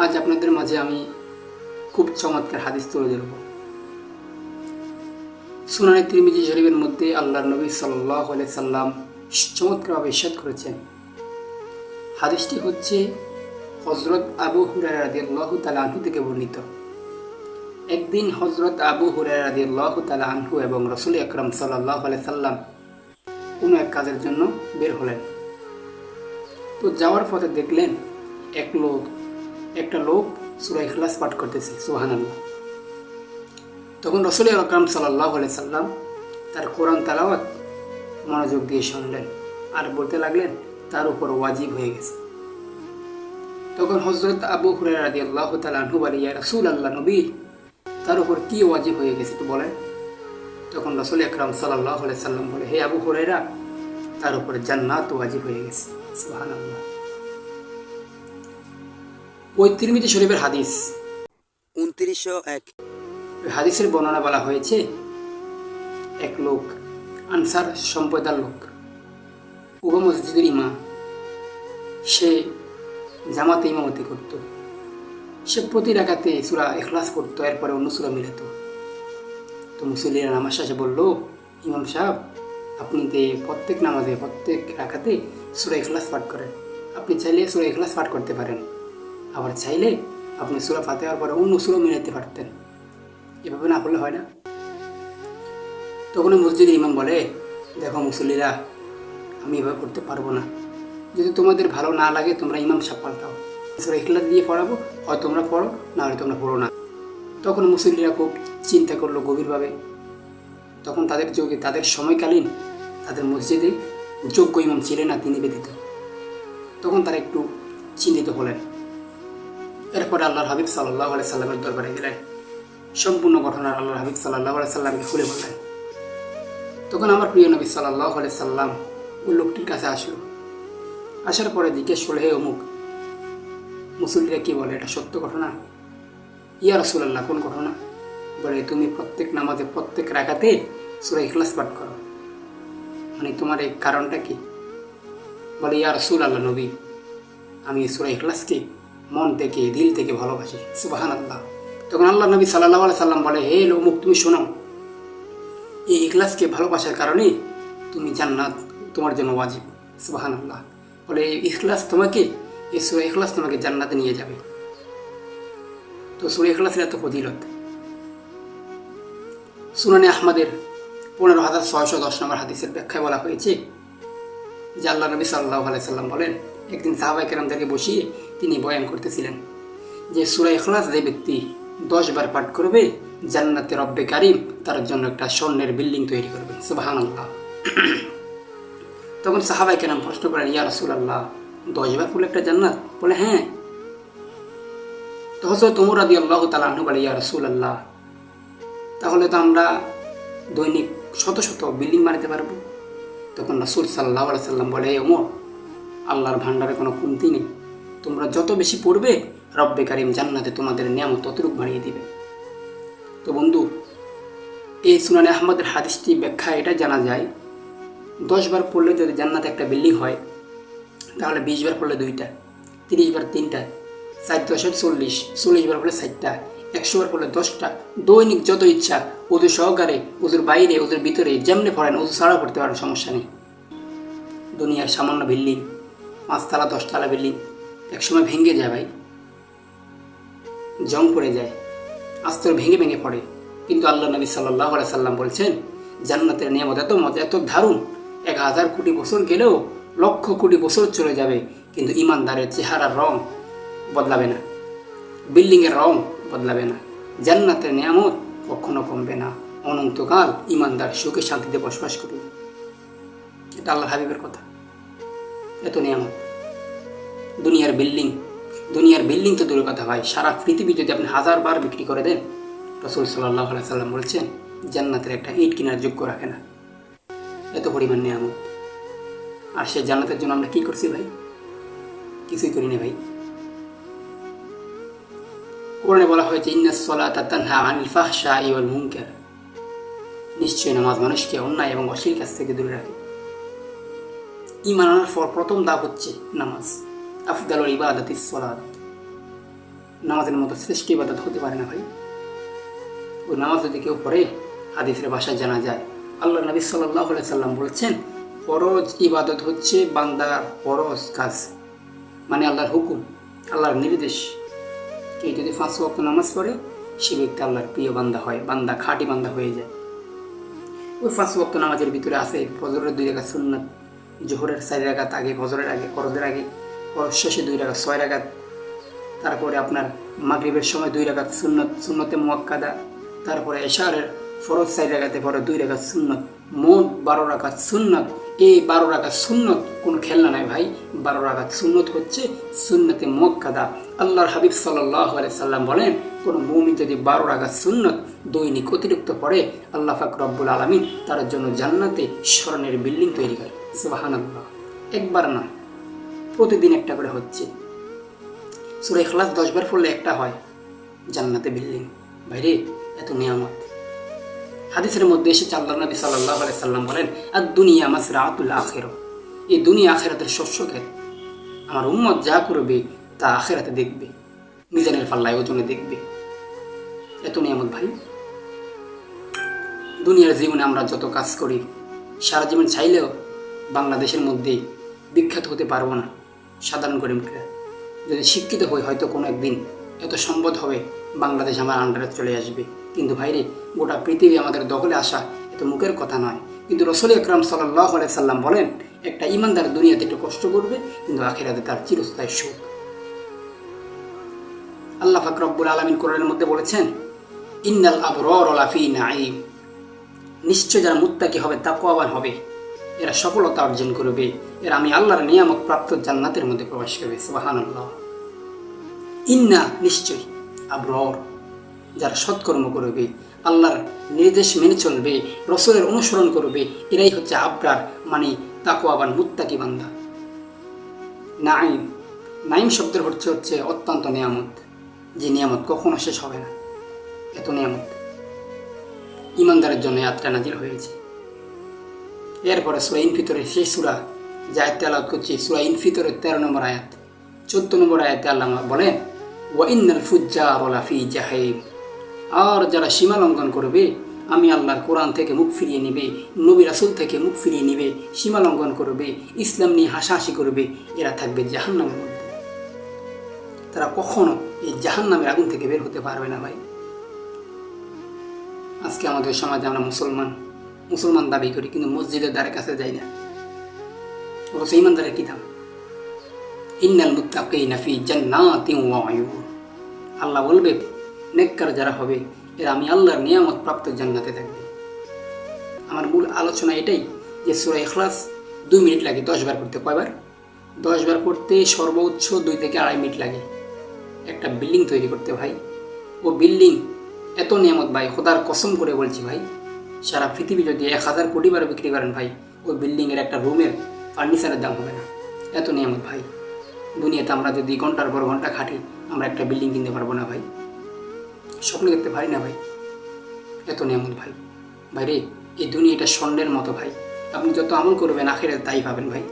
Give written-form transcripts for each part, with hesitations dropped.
আজ আপনাদের মাঝে আমি খুব চমৎকার হাদিস তুলে ধরব। সুনানে তিরমিজি শরীফের মধ্যে আল্লাহর নবী সাল্লাল্লাহু আলাইহি সাল্লাম চমৎকারভাবে ইরশাদ করেছেন। হাদিসটি হচ্ছে হযরত আবু হুরায়রা রাদিয়াল্লাহু তাআলা আনহু থেকে বর্ণিত। একদিন হযরত আবু হুরায়রা রাদিয়াল্লাহু তাআলা আনহু এবং রাসূল আকরাম সাল্লাল্লাহু আলাইহি সাল্লাম কোনো এক কাজের জন্য বের হলেন। তো যাওয়ার পথে দেখলেন একটা লোক সূরা ইখলাস পাঠ করতেছে, সুবহানাল্লাহ। তখন রাসূল আকরাম সাল্লাল্লাহু আলাইহি সাল্লাম তার কোরআন তেলাওয়াত মনোযোগ দিয়ে শুনলেন আর বলতে লাগলেন তার উপর ওয়াজিব হয়ে গেছে। তখন হযরত আবু হুরায়রা রাদিয়াল্লাহু তাআলা আনহু বলে, ইয়া রাসূলুল্লাহ, নবী, তার উপর কি ওয়াজিব হয়ে গেছে একটু বলেন। তখন রাসূল আকরাম সাল্লাল্লাহু আলাইহি সাল্লাম বলে, হে আবু হুরায়রা, তার উপর জান্নাত ওয়াজিব হয়ে গেছে, সুবহানাল্লাহ। ওই তিরমিজি শরীফের হাদিস 2901। হাদিসের বর্ণনা বলা হয়েছে, এক লোক আনসার সম্প্রদায়ের লোক, উবা মসজিদের ইমাম, সে জামাতে ইমামতি করত। সে প্রতি রাকাতে সূরা ইখলাস পড়তো, এরপরে অন্য সূরা মিলাতো। তো মুসল্লিরা নামাজ শেষে বলল, ইমাম সাহেব, আপনি তো প্রত্যেক নামাজে প্রত্যেক রাকাতে সূরা ইখলাস পাঠ করেন, আপনি চাইলে সূরা ইখলাস পাঠ করতে পারেন, আবার চাইলে আপনি সূরা ফাতিহার পরে অন্য সূরা মিলাতে পারতেন, এভাবে না করলে হয় না? তখন মসজিদের ইমাম বলে, দেখো মুসল্লিরা, আমি এভাবে করতে পারবো না, যদি তোমাদের ভালো না লাগে তোমরা ইমাম সাহেব পাল্টাও, সূরা ইখলাস দিয়ে পড়াবো, হয় তোমরা পড়ো, না হলে তোমরা পড়ো না। তখন মুসল্লিরা খুব চিন্তা করলো গভীরভাবে। তখন তাদের সময়কালীন তাদের মসজিদে যোগ্য ইমাম ছিলেন না, তিনি ব্যতীত। তখন তারা একটু চিন্তিত হলেন। এরপরে আল্লাহর হাবিব সাল্লাল্লাহু আলাইহি সাল্লামের দরবারে গেলেন, সম্পূর্ণ ঘটনার আল্লাহর হাবিব সাল্লাল্লাহু আলাইহি সাল্লামকে খুলে বললেন। তখন আমার প্রিয় নবী সাল্লাল্লাহু আলাইহি সাল্লাম ওই লোকটির কাছে আসলো। আসার পরে জিজ্ঞেস করলো, হে অমুক, মুসল্লিরা কি বলে, এটা সত্য ঘটনা? ইয়া রাসূলুল্লাহ, কোন ঘটনা? বলে, তুমি প্রত্যেক নামাজে প্রত্যেক রাকাতে সূরা ইখলাস পাঠ করো, মানে তোমার এই কারণটা কি? বলে, ইয়া রাসূলুল্লাহ, নবী, আমি সূরা ইখলাসকে মন থেকে দিল থেকে ভালোবাসি, সুবহানাল্লাহ। তখন আল্লাহ নবী সাল্লাল্লাহু আলাইহি সাল্লাম বলে, হে অমুক, তুমি শোনো, এই ইখলাসকে ভালোবাসার কারণে তুমি জান্নাত তোমার জন্য ওয়াজিব, সুবহানাল্লাহ। বলে, এই সূরা ইখলাস তোমাকে জান্নাতে নিয়ে যাবে। তো সূরা ইখলাসের এত ফজিলত। সুনানে আহমদের 15610 নম্বর হাদিসের ব্যাখ্যায় বলা হয়েছে যে আল্লাহ নবী সাল্লাল্লাহু আলাইহি সাল্লাম বলেন, একদিন সাহাবায়ে কেরামদেরকে বসিয়ে তিনি বয়ান করতেছিলেন যে সূরা ইখলাস যে ব্যক্তি 10 বার পাঠ করবে, জান্নাতে রব্বে কারিম তার জন্য একটা স্বর্ণের বিল্ডিং তৈরি করবেন, সুবহানাল্লাহ। তখন সাহাবায়ে কেরাম প্রশ্ন করেন, ইয়া রাসূলুল্লাহ, 10 বার পড়লে একটা জান্নাত? বলে, হ্যাঁ। তো হযরত ওমর রাদিয়াল্লাহু তাআলা আনহু বলে, ইয়া রাসূলুল্লাহ, তাহলে তো আমরা দৈনিক শত শত বিল্ডিং বানাতে পারবো। তখন রাসূল সাল্লাল্লাহু আলাইহি সাল্লাম বলে, ওমর, আল্লাহর ভান্ডারে কোনো কমতি নেই, তোমরা যত বেশি পড়বে রব্বে কারিম জান্নাতে তোমাদের নিয়ামত ততটুকু বাড়িয়ে দিবে। তো বন্ধু, এই সুনানে আহমদের হাদিসটি ব্যাখ্যা এটা জানা যায়, 10 বার পড়লে যদি জান্নাতে একটা বিল্ডিং হয়, তাহলে 20 বার পড়লে 2টা, 30 বার 3টা, 4 10 40, 40 বার পড়লে 4টা, 100 বার পড়লে 10টা। দৈনিক যত ইচ্ছা ওযু সহকারে, ওযুর বাইরে, ওযুর ভিতরে যেমনি পড়েন, ওযু ছাড়াও পড়তে পারেন, সমস্যা নেই। দুনিয়ার সামান্য বিল্ডিং, 5 তলা 10 তলা বিল্ডিং একসময় ভেঙে যায় ভাই, জং পড়ে যায়, আস্তর ভেঙে ভেঙে পড়ে। কিন্তু আল্লাহ নবী সাল্লাল্লাহু আলাইহি সাল্লাম বলছেন, জান্নাতের নিয়ামত এত মজা, এত দারুণ, 1000 কোটি বছর গেলেও, লক্ষ কোটি বছর চলে যাবে, কিন্তু ইমানদারের চেহারার রং বদলাবে না, বিল্ডিংয়ের রং বদলাবে না, জান্নাতের নিয়ামত কখনো কমবে না, অনন্তকাল ইমানদার সুখে শান্তিতে বসবাস করবে। এটা আল্লাহ হাবিবের কথা। এত নিয়ামত, দুনিয়ার বিল্ডিং তো দূরের কথা ভাই, সারা পৃথিবী যদি আপনি 1000 বার বিক্রি করে দেন, রাসূল সাল্লাল্লাহু আলাইহি সাল্লাম বলছেন, জান্নাতের একটা ইট কেনার যোগ্য রাখে না, এত পরিমাণ নিয়ামত। আর সে জান্নাতের জন্য আমরা কি করছি ভাই? কিছুই করি না ভাই। কোরআনে বলা হয়েছে, ইন্নাস সালাতা তানহা আনিল ফাহশাই ওয়াল মুনকার, নিশ্চয়ই নামাজ মানুষকে অন্যায় এবং অশ্লীল কাজ থেকে দূরে রাখে। ঈমান আনার পর প্রথম ধাপ হচ্ছে নামাজ, আফদালুল ইবাদাতিস সালাত। নামাজের মতো শ্রেষ্ঠ ইবাদত হতে পারে না ভাই। ওই নামাজ যদি কেউ পড়ে, হাদিসের ভাষায় জানা যায়, আল্লাহ নবী সাল্লাল্লাহু আলাইহি সাল্লাম বলেছেন, ফরজ ইবাদত হচ্ছে বান্দার ফরজ কাজ, মানে আল্লাহর হুকুম, আল্লাহর নির্দেশ। কেউ যদি 5 ওয়াক্ত নামাজ পড়ে, সে ব্যক্তি আল্লাহর প্রিয় বান্দা হয়, বান্দা খাঁটি বান্দা হয়ে যায়। ওই 5 ওয়াক্ত নামাজের ভিতরে আছে ফজরের 2 রাকাত সুন্নাত, জোহরের 4 রাকাত আগে, ফজরের আগে, ফরজের আগে, ফরজ শেষে 2 রাকাত, 6 রাকাত। তারপরে আপনার মাগরিবের সময় 2 রাকাত সুন্নত, সুন্নতে মুআক্কাদা। তারপরে এশারের ফরজ 4 রাকাতে পরে 2 রাকাত সুন্নত, মোট 12 রাকাত সুন্নত। এই 12 রাকাত সুন্নত কোনো খেলনা নয় ভাই। 12 রাকাত সুন্নত হচ্ছে সুন্নতে মুআক্কাদা। আল্লাহর হাবিব সাল্লাল্লাহু আলাইহি সাল্লাম বলেন, কোনো মুমিন যদি 12 রাকাত সুন্নত দৈনিক অতিরিক্ত পড়ে, আল্লাহ পাক রব্বুল আলামিন তার জন্য জান্নাতে স্বর্ণের বিল্ডিং তৈরি করে। সুবহানাল্লাহ। একবার না, প্রতিদিন একটা করে হচ্ছে। সূরা ইখলাস 10 বার পড়লে একটা হয় জান্নাতে বিল্ডিং। ভাইরে, এত নিয়ামত। হাদিসের মধ্যে এসেছে, আল্লাহ নবী সাল্লাল্লাহু আলাইহি সাল্লাম বলেন, আদ-দুনিয়া মাসরাআতুল আখিরাহ। এই দুনিয়া আখিরাতের শস্য ক্ষেত। আমার উম্মত যা করবে তা আখিরাতে দেখবে, মিজানের পাল্লায় ওজনে দেখবে। এত নিয়ামত ভাই। দুনিয়ার জীবনে আমরা যত কাজ করি, সারা জীবন চাইলেও বাংলাদেশের মধ্যে বিখ্যাত হতে পারবো না। সাধারণ গরিবরা যদি শিক্ষিত হই, হয়তো কোনো একদিন এত সম্পদ হবে, বাংলাদেশ আমার আন্ডারে চলে আসবে। কিন্তু ভাইরে, গোটা পৃথিবী আমাদের দখলে আসা এত মুখের কথা নয়। কিন্তু রাসূল আকরাম সাল্লাল্লাহু আলাইহি সাল্লাম বলেন, একটা ইমানদার দুনিয়াতে একটু কষ্ট করবে, কিন্তু আখিরাতে তার চিরস্থায়ী সুখ। আল্লাহ পাক রব্বুল আলামিন কোরআনের মধ্যে বলেছেন, ইন্নাল আবরারা লাফি নাঈম। নিশ্চয় যারা মুত্তাকি হবে, তাকওয়াবান হবে, এরা সফলতা অর্জন করবে, এরা আমি আল্লাহর নিয়ামত প্রাপ্ত জান্নাতের মধ্যে প্রবেশ করবে। সুবহানাল্লাহ। ইন্না নিশ্চয়, আবরার যারা সৎকর্ম করবে, আল্লাহর নির্দেশ মেনে চলবে, রাসূলের অনুসরণ করবে, এরাই হচ্ছে আবরার, মানে তাকওয়াবান মুত্তাকি বান্দা। নাঈম, নাঈম শব্দের অর্থ হচ্ছে অত্যন্ত নিয়ামত, যে নিয়ামত কখনো শেষ হবে না। এত নিয়ামত ইমানদারের জন্য আয়াতটা নাজিল হয়েছে। এরপরে সূরা ইনফিতরের সেই সূরা যে আয়াত তেলাওয়াত করছি, সূরা ইনফিতরের 13 নম্বর আয়াত, 14 নম্বর আয়াতে আল্লাহ বলেন, ওয়া ইন্নাল ফুজ্জারা লাফি জাহিম। আর যারা সীমা লঙ্ঘন করবে, আমি আল্লাহর কোরআন থেকে মুখ ফিরিয়ে নিবে, নবী রাসূল থেকে মুখ ফিরিয়ে নিবে, সীমা লঙ্ঘন করবে, ইসলাম নিয়ে হাসাহাসি করবে, এরা থাকবে জাহান্নামের মধ্যে। তারা কখনো এই জাহান্নামের আগুন থেকে বের হতে পারবে না ভাই। আজকে আমাদের সমাজে আমরা মুসলমান দাবি করি, কিন্তু মসজিদের দ্বারের কাছে যাই না। অথচ ইমানদারের কি দাম? ইন্নাল মুত্তাকিনা ফি জান্নাতিন ওয়া উয়ুন। আল্লাহ বলবে, নেককার যারা হবে, এরা আমি আল্লাহর নিয়ামত প্রাপ্ত জান্নাতে থাকবে। আমার মূল আলোচনা এটাই যে সূরা ইখলাস 2 মিনিট লাগে 10 বার পড়তে। কয়বার? 10 বার পড়তে সর্বোচ্চ 2 থেকে 2.5 মিনিট লাগে। একটা বিল্ডিং তৈরি করতে ভাই, ও বিল্ডিং এত নিয়ামত ভাই, খোদার কসম করে বলছি ভাই, সারা পৃথিবী যদি 1000 কোটি বার বিক্রি করেন ভাই, ওই বিল্ডিংয়ের একটা রুমের ফার্নিচারের দাম হবে না। এত নিয়ামত ভাই। দুনিয়াতে আমরা যদি ঘন্টার পর ঘন্টা খাটি, আমরা একটা বিল্ডিং কিনতে পারবো না ভাই, স্বপ্ন দেখতে পারি না ভাই। এত নিয়ামত ভাই। ভাইরে, এই দুনিয়াটা স্বর্ণের মতো ভাই। আপনি যত আমল করবেন, আখিরাতে তাই পাবেন ভাই।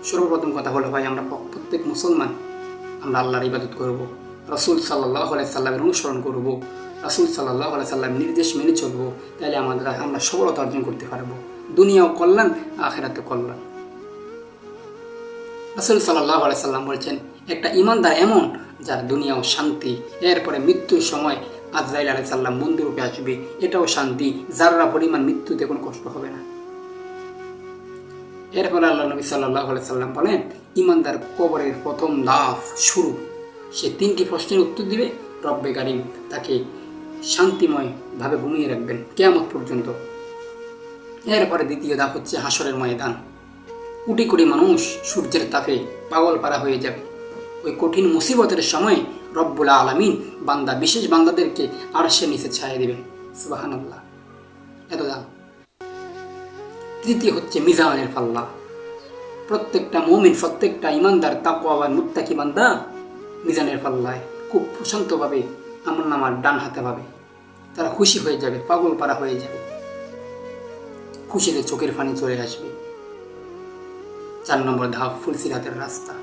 সর্বপ্রথম কথা হলো ভাই, আমরা প্রত্যেক মুসলমান আমরা আল্লাহর ইবাদত করব, রাসূল সাল্লাল্লাহু আলাইহি সাল্লামের অনুসরণ করব, রাসূল সাল্লাল্লাহু আলাইহি সাল্লামের নির্দেশ মেনে চলবো। তাহলে আমরা সফলতা অর্জন করতে পারবো, দুনিয়াও কল্যাণ, আখিরাতেও কল্যাণ। রাসূল সাল্লাল্লাহু আলাইহি সাল্লাম বলেছেন, একটা ইমানদার এমন যার দুনিয়াও শান্তি, এরপরে মৃত্যুর সময় আজরাইল আলাইহিস সালাম বন্ধুরূপে আসবে, এটাও শান্তি, যাররা পরিমাণ মৃত্যুতে কোনো কষ্ট হবে না। এরপরে আল্লাহ নবী সাল্লাল্লাহু আলাইহি সাল্লাম বলেন, ইমানদার কবরের প্রথম ধাপ শুরু, সে 3টি প্রশ্নের উত্তর দিবে, রব্বে কারীম তাকে শান্তিময়ভাবে ঘুমিয়ে রাখবেন কিয়ামত পর্যন্ত। এরপরে দ্বিতীয় ধাপ হচ্ছে হাসরের ময়দান। কোটি কোটি মানুষ সূর্যের তাপে পাগল পারা হয়ে যাবে। ওই কঠিন মুসিবতের সময় রব্বুল আলামিন বিশেষ বান্দাদেরকে আরশের নিচে ছায়া দিবেন। সুবহানাল্লাহ, এত দাম। তৃতীয় হচ্ছে মিজানের পাল্লা। প্রত্যেকটা মুমিন, প্রত্যেকটা ইমানদার তাকওয়াবান মুত্তাকি বান্দা মিজানের পাল্লায় খুব প্রশান্তভাবে আমলনামার ডান হাতে পাবে। তারা খুশি হয়ে যাবে, পাগল পারা হয়ে যাবে, খুশিতে চোখের পানি চলে আসবে। 4 নম্বর ধাপ ফুলসিরাতের রাস্তা।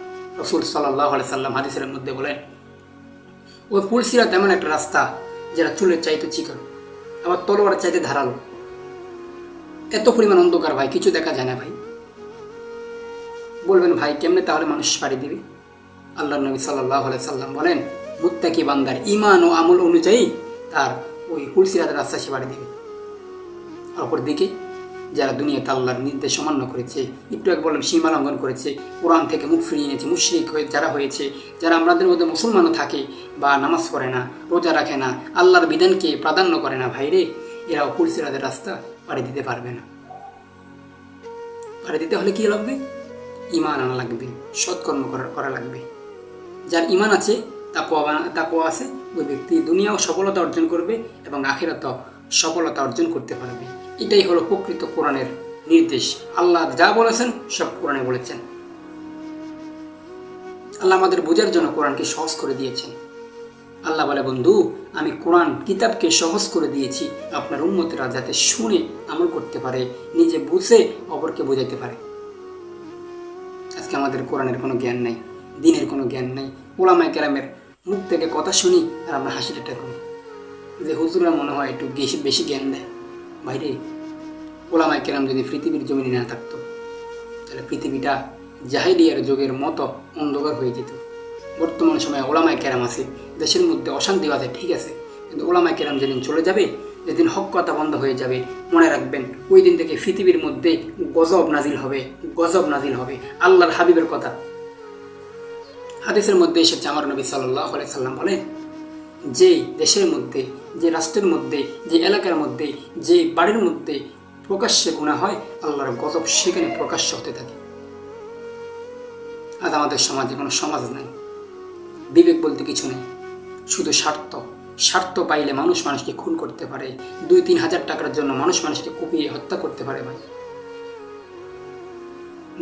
রসুল সাল্লাল্লাহু আলাইহি সাল্লাম হাদিসের মধ্যে বলেন, ওই পুলসিরাত এমন একটা রাস্তা যেটা চুলের চাইতে চিকন, আবার তলোয়ার চাইতে ধারালো। এত পরিমাণ অন্ধকার ভাই, কিছু দেখা যায় না ভাই। বলবেন ভাই কেমনে তাহলে মানুষ পাড়ি দিবে? আল্লাহ নবী সাল্লাল্লাহু আলাইহি সাল্লাম বলেন, মুত্তাকি বান্দার ঈমান ও আমল অনুযায়ী তার ওই পুলসিরাতের রাস্তা সে পাড়ি দিবে। অপরদিকে যারা দুনিয়াতে আল্লাহর নির্দেশ অমান্য করেছে, একটু এক বললাম সীমা লঙ্ঘন করেছে, কোরআন থেকে মুখ ফিরিয়ে নিয়েছে, মুশরিক হয়ে যারা হয়েছে, যারা আমাদের মধ্যে মুসলমানও থাকে বা নামাজ পড়ে না, রোজা রাখে না, আল্লাহর বিধানকে প্রাধান্য করে না, ভাইরে এরাও পুলসিরাতের রাস্তা পাড়ি দিতে পারবে না। পাড়ি দিতে হলে কি লাগবে? ঈমান আনা লাগবে, সৎকর্ম করা লাগবে। যার ঈমান আছে, তাকওয়া আছে, ওই ব্যক্তি দুনিয়াও সফলতা অর্জন করবে এবং আখিরাতেও সফলতা অর্জন করতে পারবে। এটাই হলো প্রকৃত কোরআনের নির্দেশ। আল্লাহ যা বলেছেন সব কোরআনে বলেছেন। আল্লাহ আমাদের বোঝার জন্য কোরআনকে সহজ করে দিয়েছেন। আল্লাহ বলে, বন্ধু আমি কোরআন কিতাবকে সহজ করে দিয়েছি আপনার উম্মতেরা যাতে শুনে আমল করতে পারে, নিজে বুঝে অপরকে বোঝাতে পারে। আজকে আমাদের কোরআনের কোনো জ্ঞান নাই, দিনের কোনো জ্ঞান নাই। ওলামায়ে কেরামের মুখ থেকে কথা শুনি আর আমরা হাসি ঠাট্টা করি যে হুজুররা মনে হয় একটু বেশি জ্ঞান দেয়। বাইরে ওলামায়ে কেরাম যদি পৃথিবীর জমিনে না থাকতো তাহলে পৃথিবীটা জাহিলিয়ার যুগের মতো অন্ধকার হয়ে যেত। বর্তমান সময়ে ওলামায়ে কেরাম আছে, দেশের মধ্যে অশান্তি আছে, ঠিক আছে, কিন্তু ওলামায়ে কেরাম যেদিন চলে যাবে, যেদিন হক কথা বন্ধ হয়ে যাবে, মনে রাখবেন ওই দিন থেকে পৃথিবীর মধ্যে গজব নাজিল হবে। আল্লাহর হাবিবের কথা হাদিসের মধ্যে এসেছে, আমার নবী সাল্লাল্লাহু আলাইহি সাল্লাম বলেন, যে দেশের মধ্যে, যে রাষ্ট্রের মধ্যে, যে এলাকার মধ্যে, যে বাড়ির মধ্যে প্রকাশ্যে গুনাহ হয়, আল্লাহর গজব সেখানে প্রকাশ্য হতে থাকে। আজ আমাদের সমাজে কোনো সমাজ নাই, বিবেক বলতে কিছু নেই, শুধু স্বার্থ পাইলে মানুষ মানুষকে খুন করতে পারে, 2-3 হাজার টাকার জন্য মানুষ মানুষকে কুপিয়ে হত্যা করতে পারে। ভাই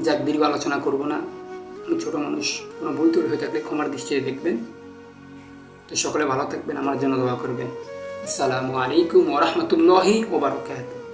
যাক, দীর্ঘ আলোচনা করব না, আমি ছোট মানুষ, কোনো ভুল ত্রুটি হয়ে থাকলে ক্ষমার দৃষ্টিতে দেখবেন। তো সকলে ভালো থাকবেন, আমার জন্য দোয়া করবেন। আসসালামু আলাইকুম ওয়া রাহমাতুল্লাহি ওয়া বারাকাতুহু।